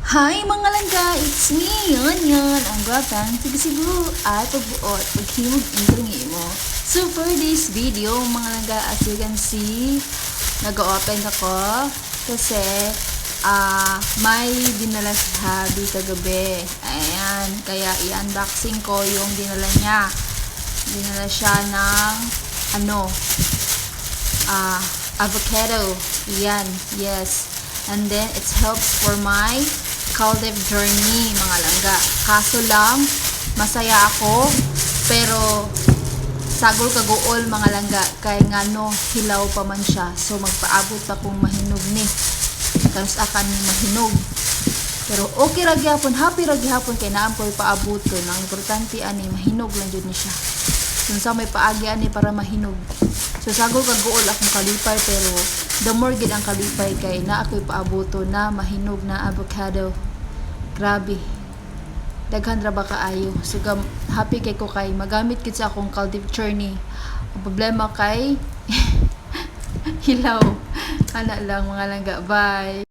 Hi mga langga! It's me! Yan! Ang gwapang sigu-sigu at pagbuot paghimog intro mo. So for this video mga langga, as you can see, nag-open ako kasi may dinala si Habi kagabi. Ayan, kaya i-unboxing ko yung dinala niya. Dinala siya ng avocado. Yan, yes. And then it helps for my Caldev journey mga langga. Kaso lang, masaya ako, pero sagol kaguol mga langga, kay ngano hilaw pa man siya. So magpaabot akong mahinog ni. Karos akan ni mahinog. Pero okay ra gyapon, happy ra gyapon kay naampoy paabot ko. Nang importante ani mahinog lang jud ni siya. Sa may paagi ani para mahinog. So sagol kaguol akong kalipay, pero the more gid ang kalipay kay na ako'y paaboto na mahinog na avocado. Grabe. Daghan ra ba kaayo. So happy kay ko kay magamit gid sa akong Caldev journey. Ang problema kay hilaw. Ana lang mga langga. Bye.